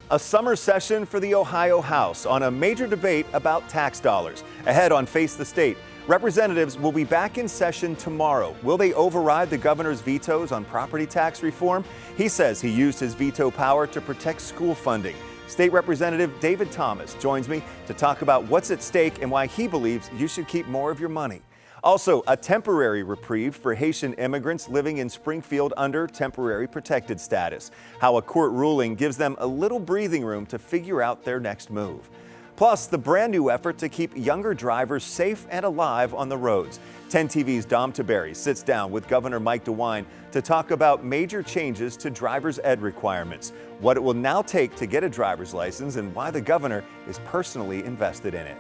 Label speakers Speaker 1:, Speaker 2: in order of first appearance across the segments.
Speaker 1: A summer session for the Ohio House on a major debate about tax dollars. Ahead on Face the State, representatives will be back in session tomorrow. Will they override the governor's vetoes on property tax reform? He says he used his veto power to protect school funding. State Representative David Thomas joins me to talk about what's at stake and why he believes you should keep more of your money. Also, a temporary reprieve for Haitian immigrants living in Springfield under temporary protected status. How a court ruling gives them a little breathing room to figure out their next move. Plus, the brand new effort to keep younger drivers safe and alive on the roads. 10 TV's Dom Taberry sits down with Governor Mike DeWine to talk about major changes to driver's ed requirements, what it will now take to get a driver's license, and why the governor is personally invested in it.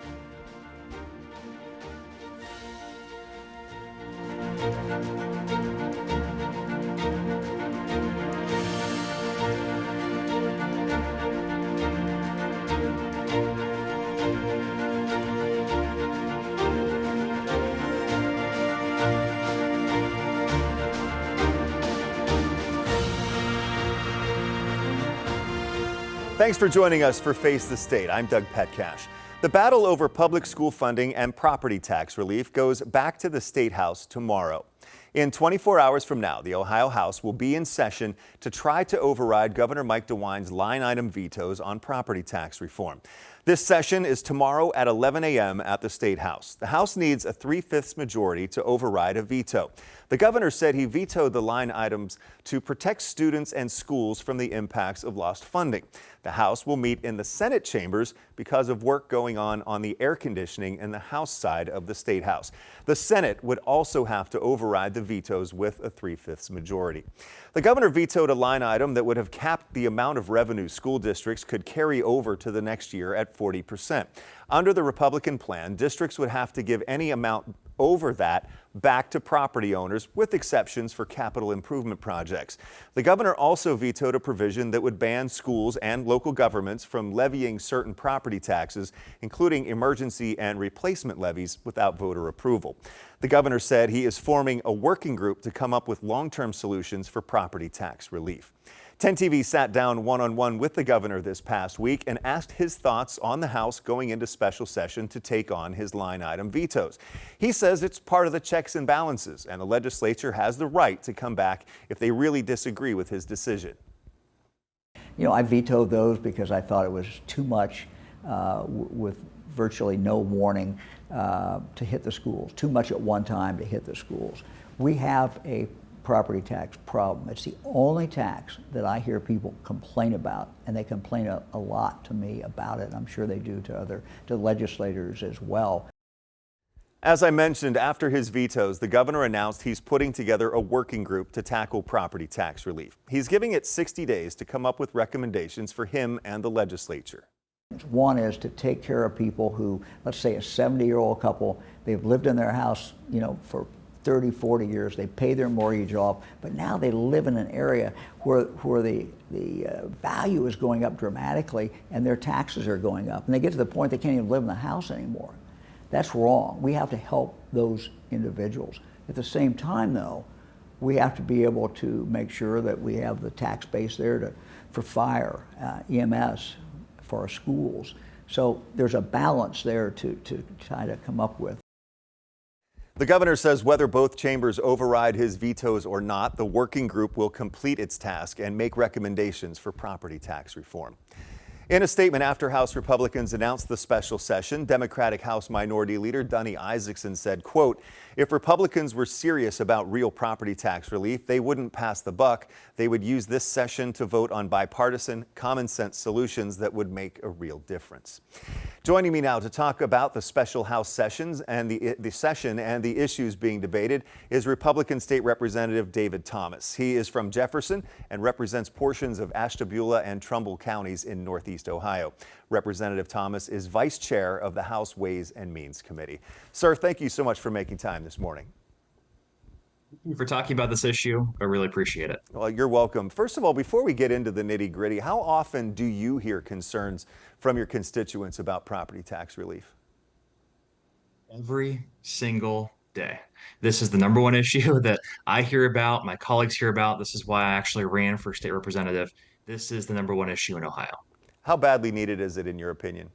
Speaker 1: Thanks for joining us for Face the State. I'm Doug Petcash. The battle over public school funding and property tax relief goes back to the State House tomorrow. In 24 hours from now, the Ohio House will be in session to try to override Governor Mike DeWine's line item vetoes on property tax reform. This session is tomorrow at 11 a.m. at the State House. The House needs a 3/5 majority to override a veto. The governor said he vetoed the line items to protect students and schools from the impacts of lost funding. The House will meet in the Senate chambers because of work going on the air conditioning in the House side of the State House. The Senate would also have to override the vetoes with a 3/5 majority. The governor vetoed a line item that would have capped the amount of revenue school districts could carry over to the next year at 40%. Under the Republican plan, districts would have to give any amount over that back to property owners, with exceptions for capital improvement projects. The governor also vetoed a provision that would ban schools and local governments from levying certain property taxes, including emergency and replacement levies, without voter approval. The governor said he is forming a working group to come up with long-term solutions for property tax relief. 10 TV sat down one-on-one with the governor this past week and asked his thoughts on the House going into special session to take on his line item vetoes. He says it's part of the checks and balances, and the legislature has the right to come back if they really disagree with his decision.
Speaker 2: You know, I vetoed those because I thought it was too much with virtually no warning to hit the schools, too much at one time to hit the schools. We have a property tax problem. It's the only tax that I hear people complain about, and they complain a lot to me about it. I'm sure they do to legislators as well.
Speaker 1: As I mentioned, after his vetoes, the governor announced he's putting together a working group to tackle property tax relief. He's giving it 60 days to come up with recommendations for him and the legislature.
Speaker 2: One is to take care of people who, let's say a 70-year-old couple, they've lived in their house, you know, for 30, 40 years, they pay their mortgage off, but now they live in an area where the value is going up dramatically and their taxes are going up. And they get to the point they can't even live in the house anymore. That's wrong. We have to help those individuals. At the same time, though, we have to be able to make sure that we have the tax base there for fire, EMS, for our schools. So there's a balance there to try to come up with.
Speaker 1: The governor says whether both chambers override his vetoes or not, the working group will complete its task and make recommendations for property tax reform. In a statement after House Republicans announced the special session, Democratic House Minority Leader Donnie Isaacson said, quote, "If Republicans were serious about real property tax relief, they wouldn't pass the buck. They would use this session to vote on bipartisan, common sense solutions that would make a real difference." Joining me now to talk about the special House sessions and the session and the issues being debated is Republican State Representative David Thomas. He is from Jefferson and represents portions of Ashtabula and Trumbull counties in Northeast Ohio. Representative Thomas is Vice Chair of the House Ways and Means Committee. Sir, thank you so much for making time this morning.
Speaker 3: Thank you for talking about this issue. I really appreciate it.
Speaker 1: Well, you're welcome. First of all, before we get into the nitty-gritty, how often do you hear concerns from your constituents about property tax relief?
Speaker 3: Every single day. This is the number one issue that I hear about, my colleagues hear about. This is why I actually ran for state representative. This is the number one issue in Ohio.
Speaker 1: How badly needed is it, in your opinion?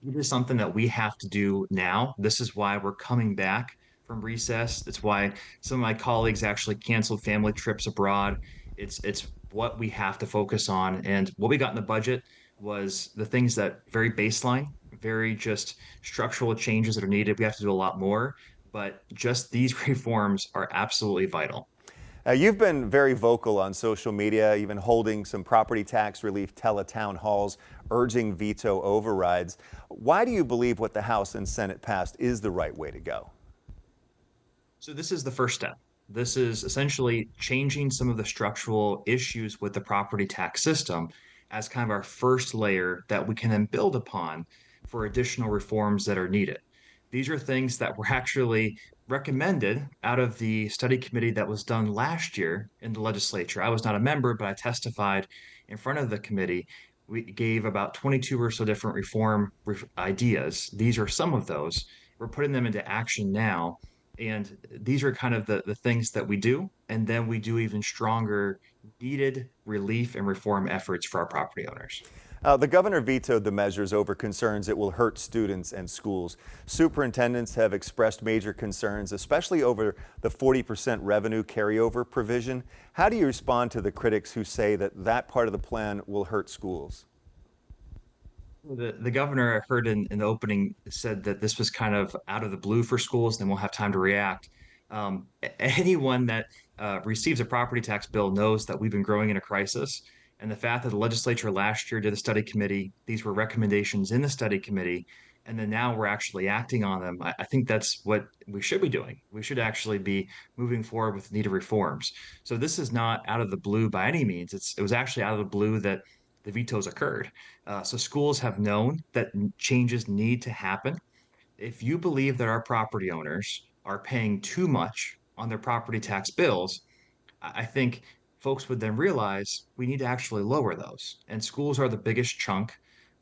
Speaker 3: It is something that we have to do now. This is why we're coming back from recess. It's why some of my colleagues actually canceled family trips abroad. It's what we have to focus on. And what we got in the budget was the things that very baseline, very just structural changes that are needed. We have to do a lot more, but just these reforms are absolutely vital.
Speaker 1: You've been very vocal on social media, even holding some property tax relief teletown halls, urging veto overrides. Why do you believe what the House and Senate passed is the right way to go?
Speaker 3: So this is the first step. This is essentially changing some of the structural issues with the property tax system as kind of our first layer that we can then build upon for additional reforms that are needed. These are things that were actually recommended out of the study committee that was done last year in the legislature. I was not a member, but I testified in front of the committee. We gave about 22 or so different ideas. These are some of those. We're putting them into action now, and these are kind of the things that we do. And then we do even stronger needed relief and reform efforts for our property owners.
Speaker 1: The governor vetoed the measures over concerns it will hurt students and schools. Superintendents have expressed major concerns, especially over the 40% revenue carryover provision. How do you respond to the critics who say that that part of the plan will hurt schools?
Speaker 3: The governor, I heard in the opening, said that this was kind of out of the blue for schools, then we'll have time to react. Anyone that receives a property tax bill knows that we've been growing in a crisis. And the fact that the legislature last year did a study committee, these were recommendations in the study committee, and then now we're actually acting on them. I think that's what we should be doing. We should actually be moving forward with needed reforms. So this is not out of the blue by any means. It was actually out of the blue that the vetoes occurred. So schools have known that changes need to happen. If you believe that our property owners are paying too much on their property tax bills, I think folks would then realize we need to actually lower those. And schools are the biggest chunk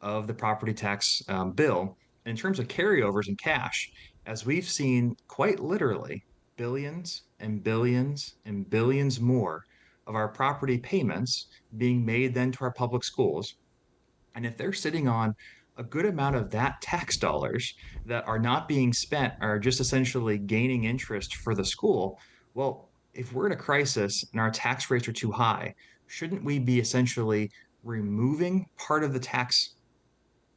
Speaker 3: of the property tax bill. In terms of carryovers and cash, as we've seen quite literally billions and billions and billions more of our property payments being made then to our public schools, and if they're sitting on a good amount of that tax dollars that are not being spent, are just essentially gaining interest for the school, well, if we're in a crisis and our tax rates are too high, shouldn't we be essentially removing part of the tax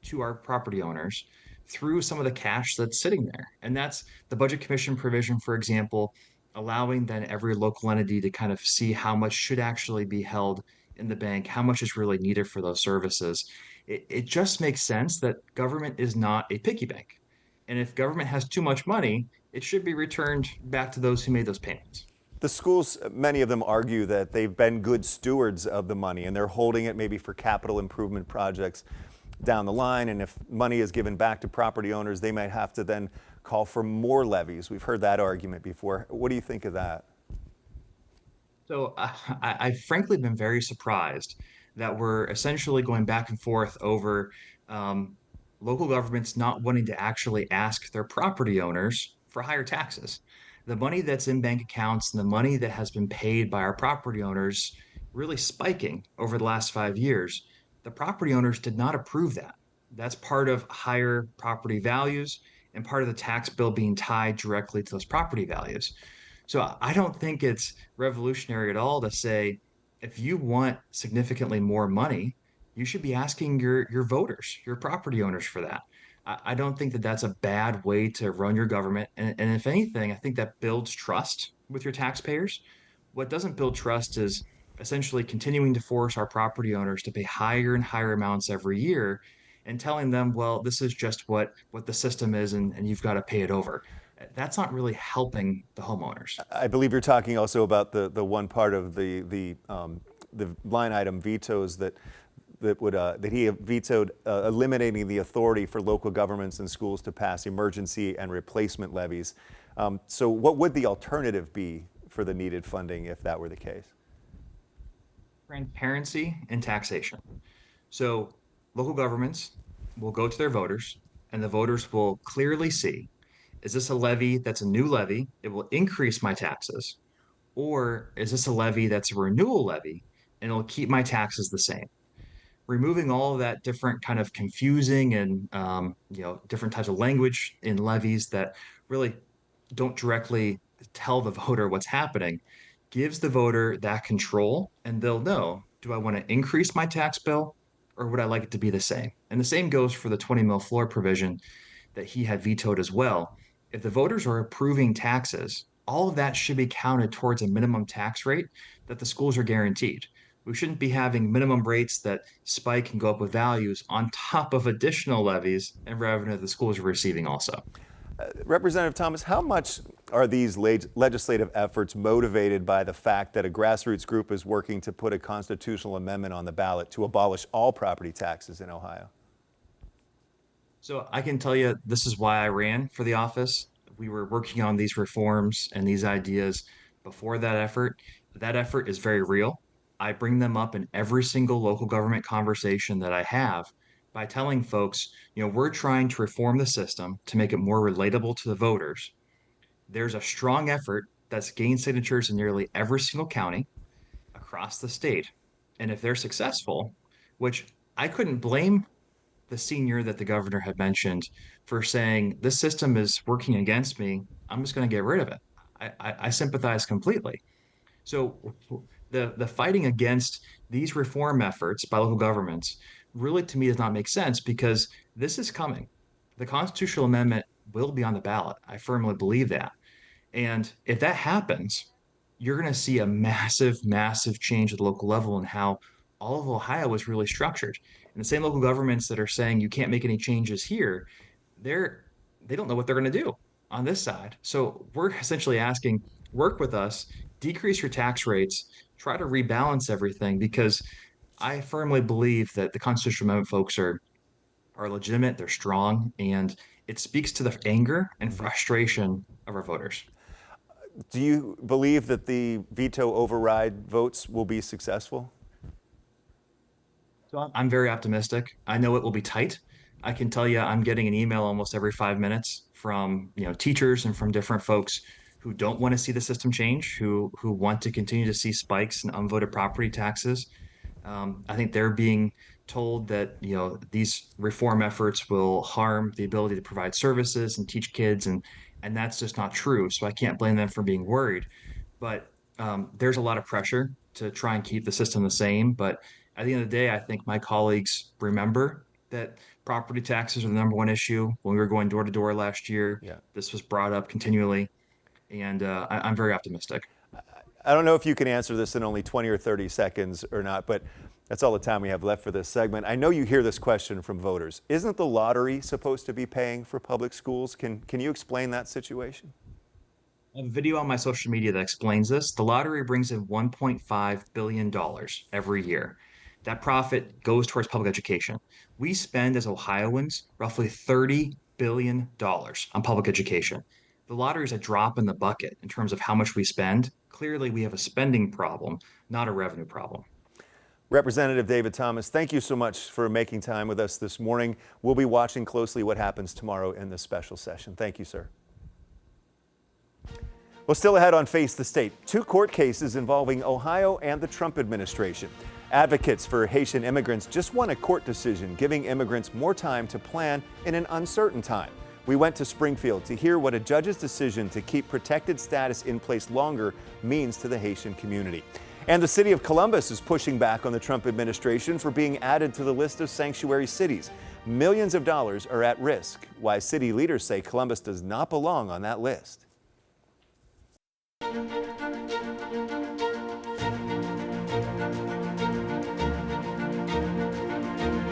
Speaker 3: to our property owners through some of the cash that's sitting there? And that's the Budget Commission provision, for example, allowing then every local entity to kind of see how much should actually be held in the bank, how much is really needed for those services. It just makes sense that government is not a piggy bank. And if government has too much money, it should be returned back to those who made those payments.
Speaker 1: The schools, many of them argue that they've been good stewards of the money and they're holding it maybe for capital improvement projects down the line. And if money is given back to property owners, they might have to then call for more levies. We've heard that argument before. What do you think of that?
Speaker 3: So I've frankly been very surprised that we're essentially going back and forth over um, local governments not wanting to actually ask their property owners for higher taxes. The money that's in bank accounts and the money that has been paid by our property owners really spiking over the last 5 years. The property owners did not approve that. That's part of higher property values and part of the tax bill being tied directly to those property values. So I don't think it's revolutionary at all to say if you want significantly more money, you should be asking your voters, your property owners for that. I don't think that that's a bad way to run your government. And if anything, I think that builds trust with your taxpayers. What doesn't build trust is essentially continuing to force our property owners to pay higher and higher amounts every year and telling them, well, this is just what the system is and you've got to pay it over. That's not really helping the homeowners.
Speaker 1: I believe you're talking also about the one part of the line item vetoes that he vetoed, eliminating the authority for local governments and schools to pass emergency and replacement levies. So what would the alternative be for the needed funding if that were the case?
Speaker 3: Transparency and taxation. So local governments will go to their voters, and the voters will clearly see, is this a levy that's a new levy? It will increase my taxes. Or is this a levy that's a renewal levy and it'll keep my taxes the same? removing all of that different kind of confusing and different types of language in levies that really don't directly tell the voter what's happening, gives the voter that control, and they'll know, do I want to increase my tax bill or would I like it to be the same? And the same goes for the 20 mil floor provision that he had vetoed as well. If the voters are approving taxes, all of that should be counted towards a minimum tax rate that the schools are guaranteed. We shouldn't be having minimum rates that spike and go up with values on top of additional levies and revenue that the schools are receiving also.
Speaker 1: Representative Thomas, how much are these legislative efforts motivated by the fact that a grassroots group is working to put a constitutional amendment on the ballot to abolish all property taxes in Ohio?
Speaker 3: So I can tell you this is why I ran for the office. We were working on these reforms and these ideas before that effort. That effort is very real. I bring them up in every single local government conversation that I have by telling folks, we're trying to reform the system to make it more relatable to the voters. There's a strong effort that's gained signatures in nearly every single county across the state. And if they're successful, which I couldn't blame the senior that the governor had mentioned for saying this system is working against me. I'm just going to get rid of it. I sympathize completely. So the fighting against these reform efforts by local governments really to me does not make sense because this is coming. The constitutional amendment will be on the ballot. I firmly believe that. And if that happens, you're going to see a massive, massive change at the local level in how all of Ohio is really structured. And the same local governments that are saying you can't make any changes here, they're they don't know what they're going to do on this side. So we're essentially asking, work with us, decrease your tax rates, try to rebalance everything because I firmly believe that the constitutional amendment folks are legitimate, they're strong, and it speaks to the anger and frustration of our voters.
Speaker 1: Do you believe that the veto override votes will be successful?
Speaker 3: So I'm very optimistic. I know it will be tight. I can tell you I'm getting an email almost every 5 minutes from, teachers and from different folks who don't want to see the system change, who want to continue to see spikes in unvoted property taxes. I think they're being told that, these reform efforts will harm the ability to provide services and teach kids, and that's just not true. So I can't blame them for being worried. But there's a lot of pressure to try and keep the system the same. But at the end of the day, I think my colleagues remember that property taxes are the number one issue. When we were going door to door last year,
Speaker 1: Yeah.
Speaker 3: this was brought up continually, and I'm very optimistic.
Speaker 1: I don't know if you can answer this in only 20 or 30 seconds or not, but that's all the time we have left for this segment. I know you hear this question from voters. Isn't the lottery supposed to be paying for public schools? Can you explain that situation?
Speaker 3: I have a video on my social media that explains this. The lottery brings in $1.5 billion every year. That profit goes towards public education. We spend as Ohioans roughly $30 billion on public education. The lottery is a drop in the bucket in terms of how much we spend. Clearly, we have a spending problem, not a revenue problem.
Speaker 1: Representative David Thomas, thank you so much for making time with us this morning. We'll be watching closely what happens tomorrow in this special session. Thank you, sir. Well, still ahead on Face the State, 2 court cases involving Ohio and the Trump administration. Advocates for Haitian immigrants just won a court decision giving immigrants more time to plan in an uncertain time. We went to Springfield to hear what a judge's decision to keep protected status in place longer means to the Haitian community. And the city of Columbus is pushing back on the Trump administration for being added to the list of sanctuary cities. Millions of dollars are at risk. Why city leaders say Columbus does not belong on that list.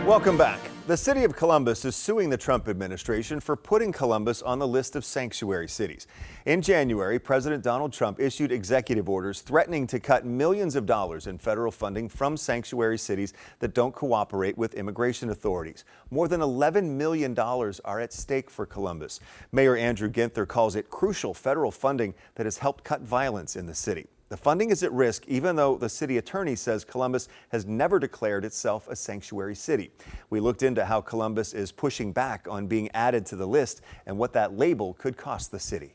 Speaker 1: Welcome back. The city of Columbus is suing the Trump administration for putting Columbus on the list of sanctuary cities. In January, President Donald Trump issued executive orders threatening to cut millions of dollars in federal funding from sanctuary cities that don't cooperate with immigration authorities. More than $11 million are at stake for Columbus. Mayor Andrew Ginther calls it crucial federal funding that has helped cut violence in the city. The funding is at risk even though the city attorney says Columbus has never declared itself a sanctuary city. We looked into how Columbus is pushing back on being added to the list and what that label could cost the city.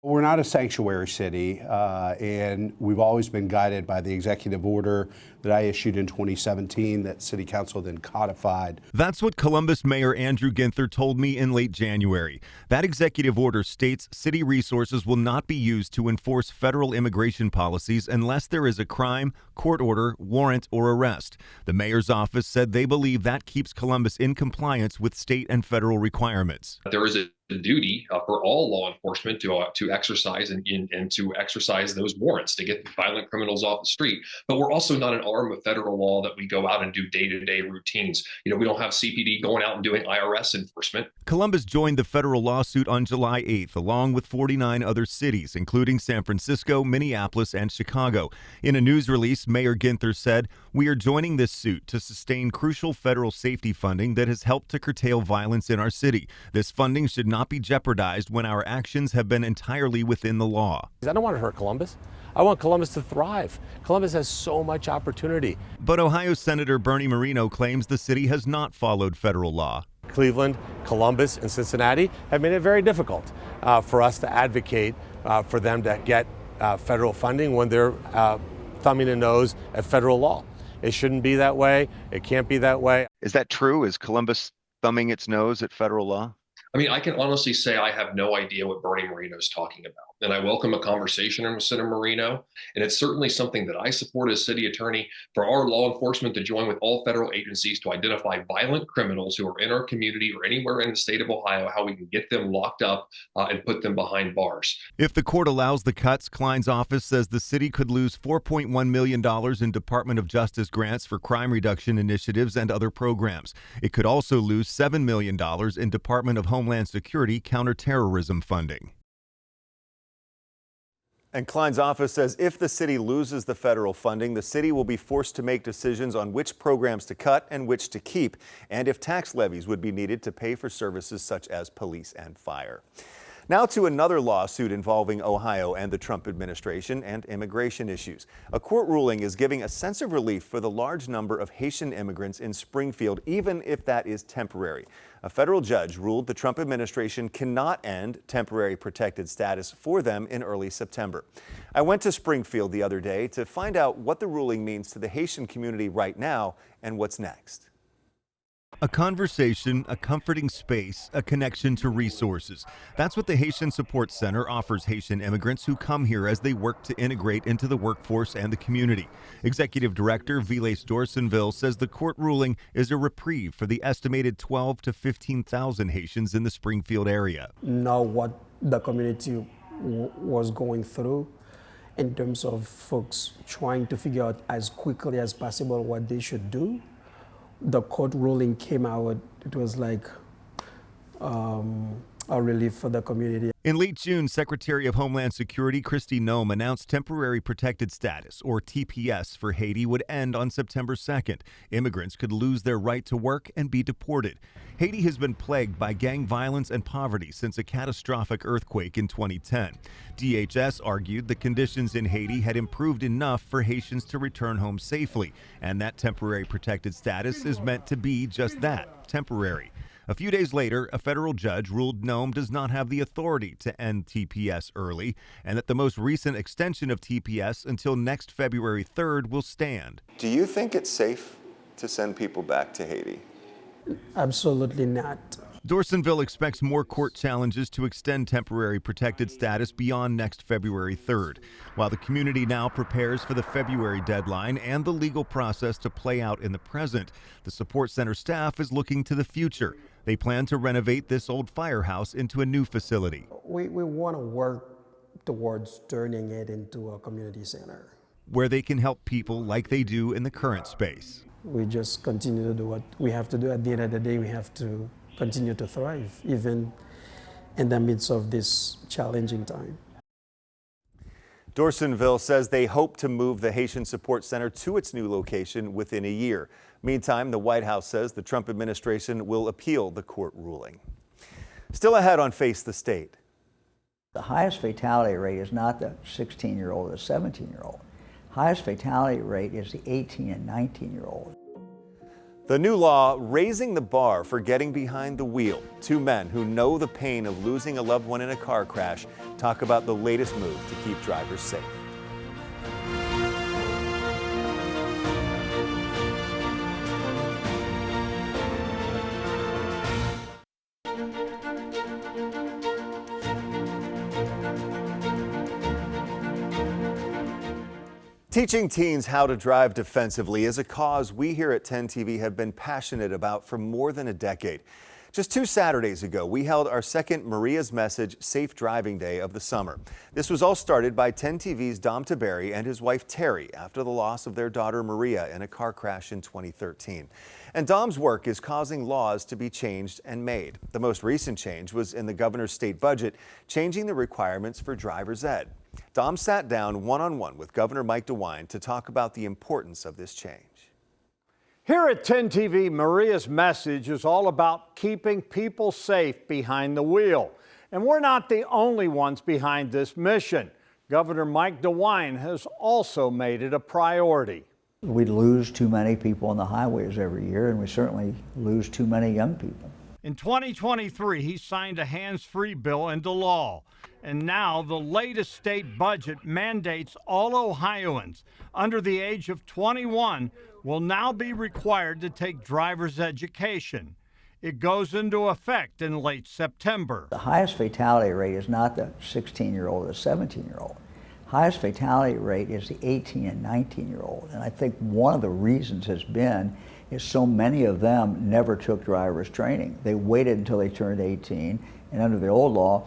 Speaker 4: We're not a sanctuary city, and we've always been guided by the executive order that I issued in 2017 that City Council then codified.
Speaker 5: That's what Columbus Mayor Andrew Ginther told me in late January. That executive order states city resources will not be used to enforce federal immigration policies unless there is a crime, court order, warrant, or arrest. The mayor's office said they believe that keeps Columbus in compliance with state and federal requirements.
Speaker 6: There is a duty for all law enforcement to exercise and to exercise those warrants to get violent criminals off the street. But we're also not an arm of federal law that we go out and do day-to-day routines. We don't have CPD going out and doing IRS enforcement.
Speaker 5: Columbus joined the federal lawsuit on July 8th, along with 49 other cities, including San Francisco, Minneapolis, and Chicago. In a news release, Mayor Ginther said, "We are joining this suit to sustain crucial federal safety funding that has helped to curtail violence in our city. This funding should not be jeopardized when our actions have been entirely within the law."
Speaker 7: I don't want to hurt Columbus. I want Columbus to thrive. Columbus has so much opportunity.
Speaker 5: But Ohio Senator Bernie Moreno claims the city has not followed federal law.
Speaker 7: Cleveland, Columbus, and Cincinnati have made it very difficult for us to advocate for them to get federal funding when they're thumbing a nose at federal law. It shouldn't be that way. It can't be that way.
Speaker 1: Is that true? Is Columbus thumbing its nose at federal law?
Speaker 6: I mean, I can honestly say I have no idea what Bernie Moreno is talking about. And I welcome a conversation with Senator Moreno. And it's certainly something that I support as city attorney for our law enforcement to join with all federal agencies to identify violent criminals who are in our community or anywhere in the state of Ohio, how we can get them locked up and put them behind bars.
Speaker 5: If the court allows the cuts, Klein's office says the city could lose $4.1 million in Department of Justice grants for crime reduction initiatives and other programs. It could also lose $7 million in Department of Homeland Security counterterrorism funding.
Speaker 1: And Klein's office says if the city loses the federal funding, the city will be forced to make decisions on which programs to cut and which to keep, and if tax levies would be needed to pay for services such as police and fire. Now to another lawsuit involving Ohio and the Trump administration and immigration issues. A court ruling is giving a sense of relief for the large number of Haitian immigrants in Springfield, even if that is temporary. A federal judge ruled the Trump administration cannot end temporary protected status for them in early September. I went to Springfield the other day to find out what the ruling means to the Haitian community right now and what's next.
Speaker 5: A conversation, a comforting space, a connection to resources. That's what the Haitian Support Center offers Haitian immigrants who come here as they work to integrate into the workforce and the community. Executive Director Viles Dorsonville says the court ruling is a reprieve for the estimated 12 to 15,000 Haitians in the Springfield area.
Speaker 8: Know what the community was going through in terms of folks trying to figure out as quickly as possible what they should do. The court ruling came out, it was like a relief for the community.
Speaker 5: In late June, Secretary of Homeland Security Kristi Noem announced temporary protected status, or TPS, for Haiti would end on September 2nd. Immigrants could lose their right to work and be deported. Haiti has been plagued by gang violence and poverty since a catastrophic earthquake in 2010. DHS argued the conditions in Haiti had improved enough for Haitians to return home safely, and that temporary protected status is meant to be just that, temporary. A few days later, a federal judge ruled Noem does not have the authority to end TPS early, and that the most recent extension of TPS until next February 3rd will stand.
Speaker 1: Do you think it's safe to send people back to Haiti?
Speaker 8: Absolutely not.
Speaker 5: Dorsonville expects more court challenges to extend temporary protected status beyond next February 3rd, while the community now prepares for the February deadline and the legal process to play out in the present. The support center staff is looking to the future. They plan to renovate this old firehouse into a new facility.
Speaker 8: We want to work towards turning it into a community center,
Speaker 5: where they can help people like they do in the current space.
Speaker 8: We just continue to do what we have to do. At the end of the day, we have to continue to thrive, even in the midst of this challenging time.
Speaker 1: Dorsonville says they hope to move the Haitian Support Center to its new location within a year. Meantime, the White House says the Trump administration will appeal the court ruling. Still ahead on Face the State.
Speaker 2: The highest fatality rate is not the 16-year-old or the 17-year-old. Highest fatality rate is the 18 and 19-year-old.
Speaker 1: The new law raising the bar for getting behind the wheel. Two men who know the pain of losing a loved one in a car crash talk about the latest move to keep drivers safe. Teaching teens how to drive defensively is a cause we here at 10 TV have been passionate about for more than a decade. Just 2 Saturdays ago, we held our second Maria's Message Safe Driving Day of the summer. This was all started by 10 TV's Dom Taberry and his wife Terry after the loss of their daughter Maria in a car crash in 2013. And Dom's work is causing laws to be changed and made. The most recent change was in the governor's state budget, changing the requirements for driver's ed. Dom sat down one-on-one with Governor Mike DeWine to talk about the importance of this change.
Speaker 9: Here at 10 TV, Maria's Message is all about keeping people safe behind the wheel. And we're not the only ones behind this mission. Governor Mike DeWine has also made it a priority.
Speaker 2: We lose too many people on the highways every year, and we certainly lose too many young people.
Speaker 9: In 2023, he signed a hands-free bill into law. And now the latest state budget mandates all Ohioans under the age of 21 will now be required to take driver's education. It goes into effect in late September.
Speaker 2: The highest fatality rate is not the 16-year-old or the 17-year-old. Highest fatality rate is the 18 and 19-year-old. And I think one of the reasons has been is so many of them never took driver's training. They waited until they turned 18, and under the old law,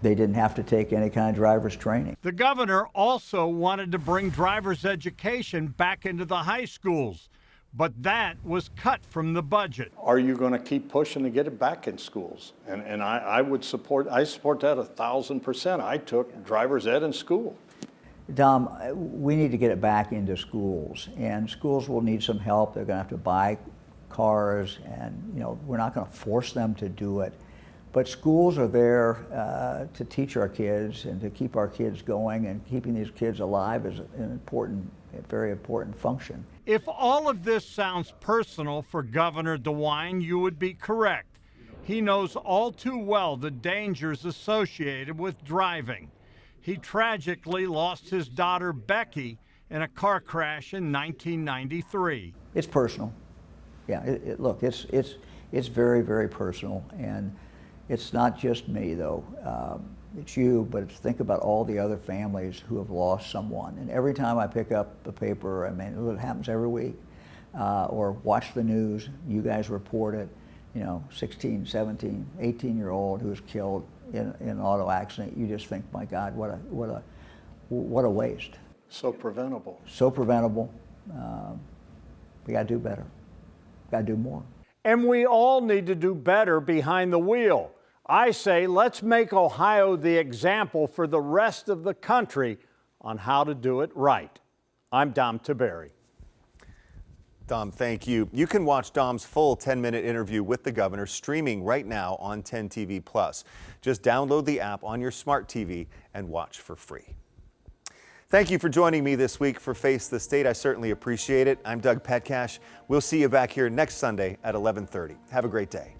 Speaker 2: they didn't have to take any kind of driver's training.
Speaker 9: The governor also wanted to bring driver's education back into the high schools, but that was cut from the budget.
Speaker 10: Are you going to keep pushing to get it back in schools? And I support that 1,000%. I took driver's ed in school.
Speaker 2: Dom, we need to get it back into schools, and schools will need some help. They're going to have to buy cars, and we're not going to force them to do it. But schools are there to teach our kids and to keep our kids going, and keeping these kids alive is a very important function.
Speaker 9: If all of this sounds personal for Governor DeWine, you would be correct. He knows all too well the dangers associated with driving. He tragically lost his daughter Becky in a car crash in 1993.
Speaker 2: It's personal. Yeah, look, it's very, very personal, and it's not just me, though. It's you, but think about all the other families who have lost someone. And every time I pick up the paper, it happens every week, or watch the news, you guys report it, 16, 17, 18-year-old who was killed in an auto accident. You just think, my God, what a waste.
Speaker 10: So preventable.
Speaker 2: So preventable. We got to do better. Got to do more.
Speaker 9: And we all need to do better behind the wheel. I say let's make Ohio the example for the rest of the country on how to do it right. I'm Dom Taberry.
Speaker 1: Dom, thank you. You can watch Dom's full 10-minute interview with the governor streaming right now on 10 TV Plus. Just download the app on your smart TV and watch for free. Thank you for joining me this week for Face the State. I certainly appreciate it. I'm Doug Petcash. We'll see you back here next Sunday at 11:30. Have a great day.